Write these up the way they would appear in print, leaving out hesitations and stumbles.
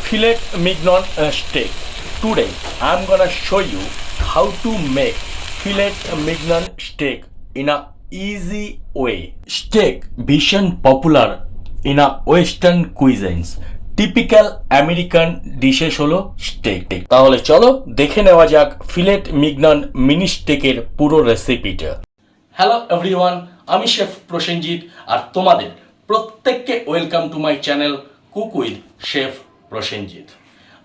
Fillet Mignon steak. Today I'm gonna show you how to make Fillet Mignon steak in a easy way. Steak vision popular in a Western cuisines. Typical American dishes হলো stake. তাহলে চলো দেখে নেওয়া যাক fillet mignon mini স্টেকের পুরো রেসিপিটা। Hello everyone, আমি শেফ প্রসেনজিৎ আর তোমাদের প্রত্যেককে welcome to my channel cook with chef Prasenjit.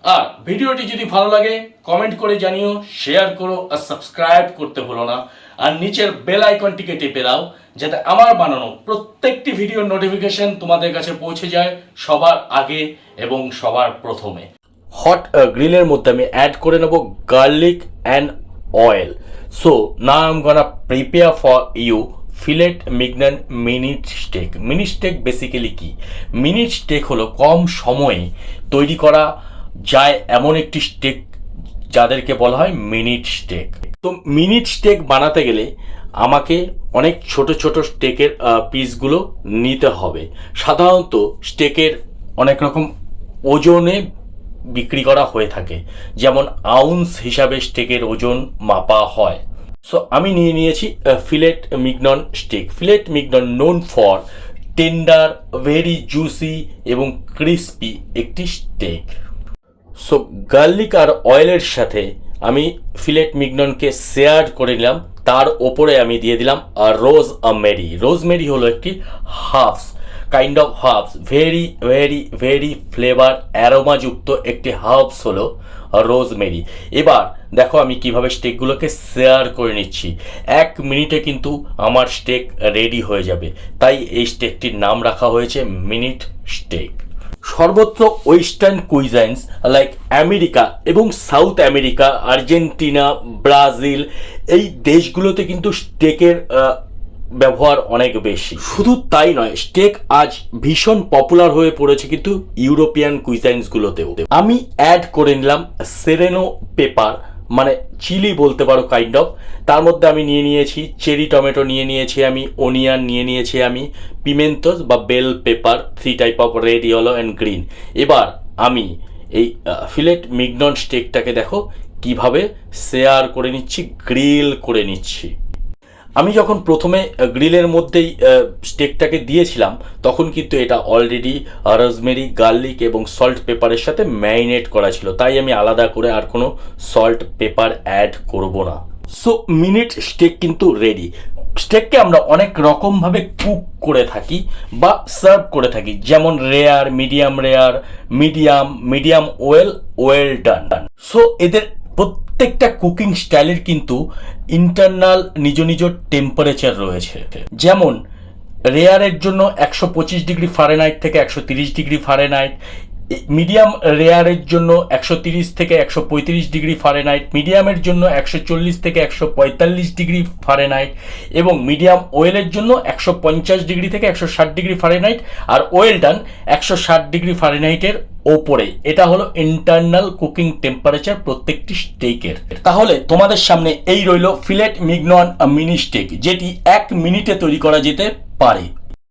আর ভিডিওটি যদি ভালো লাগে কমেন্ট করে জানিও, শেয়ার করো আর সাবস্ক্রাইব করতে ভুলো না। আর নিচের বেল আইকনটিকে টেপে দাও যাতে আমার বানানো প্রত্যেকটি ভিডিওর নোটিফিকেশন তোমাদের কাছে পৌঁছে যায় সবার আগে এবং সবার প্রথমে। হট গ্রিলের মধ্যে আমি অ্যাড করে নেব garlic and oil. So now I am gonna prepare for you filet mignon mini steak. Mini steak basically কি? মিনি স্টেক হলো কম সময়ে তৈরি করা যায় এমন একটি স্টেক যাদেরকে বলা হয় মিনিট স্টেক। তো মিনিট স্টেক বানাতে গেলে আমাকে অনেক ছোট ছোট স্টেকের পিসগুলো নিতে হবে। সাধারণত স্টেকের অনেক রকম ওজনে বিক্রি করা হয়ে থাকে, যেমন আউন্স হিসাবে স্টেকের ওজন মাপা হয়। সো আমি নিয়ে নিয়েছি filet mignon steak. Filet mignon known for tender, very juicy এবং ক্রিস্পি একটি স্টেক। সো গার্লিক আর অয়েলের সাথে আমি ফিলেট মিগননকে সেয়ার্ড করে নিলাম। তার ওপরে আমি দিয়ে দিলাম রোজমেরি। রোজমেরি হলো একটি herbs, kind of herbs, very very very flavour অ্যারোমাযুক্ত একটি হার্বস হলো রোজমেরি। এবার দেখো আমি কিভাবে স্টেকগুলোকে শেয়ার করে নিচ্ছি। 1 মিনিটে কিন্তু আমার স্টেক রেডি হয়ে যাবে, তাই এই স্টেকটির নাম রাখা হয়েছে মিনিট স্টেক। সর্বত্র ওয়েস্টার্ন কুইজাইন্স লাইক আমেরিকা এবং সাউথ আমেরিকা, আর্জেন্টিনা, ব্রাজিল, এই দেশগুলোতে কিন্তু স্টেকের ব্যবহার অনেক বেশি। শুধু তাই নয়, স্টেক আজ ভীষণ পপুলার হয়ে পড়েছে কিন্তু ইউরোপিয়ান কুইজাইন্সগুলোতেও। আমি অ্যাড করে নিলাম সেরেনো পেপার, মানে চিলি বলতে পারো কাইন্ড অফ। তার মধ্যে আমি নিয়ে নিয়েছি চেরি টমেটো, নিয়ে নিয়েছি আমি অনিয়ন, নিয়ে নিয়েছি আমি পিমেন্টোস বা bell pepper, 3 type of red, yellow and green. এবার আমি এই ফিলেট মিগনন স্টেকটাকে দেখো কিভাবে শেয়ার করে নিচ্ছি, গ্রিল করে নিচ্ছি। আমি যখন প্রথমে গ্রিলের মধ্যেই স্টেকটাকে দিয়েছিলাম তখন কিন্তু এটা অলরেডি রোজমেরি, গার্লিক এবং সল্ট পেপারের সাথে ম্যারিনেট করা ছিল, তাই আমি আলাদা করে আর কোনো সল্ট পেপার অ্যাড করব না। সো মিনিট স্টেক কিন্তু রেডি। স্টেককে আমরা অনেক রকমভাবে কুক করে থাকি বা সার্ভ করে থাকি, যেমন rare, medium rare, medium well done. So এদের প্রত্যেকটা কুকিং স্টাইলের কিন্তু ইন্টারনাল নিজ নিজ টেম্পারেচার রয়েছে। যেমন রেয়ারের জন্য 125 ডিগ্রি ফারেনহাইট থেকে 130 ডিগ্রি ফারেনহাইট, মিডিয়াম রেয়ারের জন্য 130 থেকে 135 ডিগ্রি ফারেনহাইট, মিডিয়ামের জন্য 140 থেকে 145 ডিগ্রি ফারেনহাইট এবং মিডিয়াম ওয়েলের জন্য 150 ডিগ্রি থেকে 160 degree Fahrenheit, are well done 160 degree ফারেনহাইটের ওপরে। এটা হলো ইন্টারনাল কুকিং টেম্পারেচার প্রত্যেকটি স্টেকের। তাহলে তোমাদের সামনে এই রইল ফিলেট মিগনন মিনি স্টেক, যেটি 1 মিনিটে তৈরি করা যেতে পারে।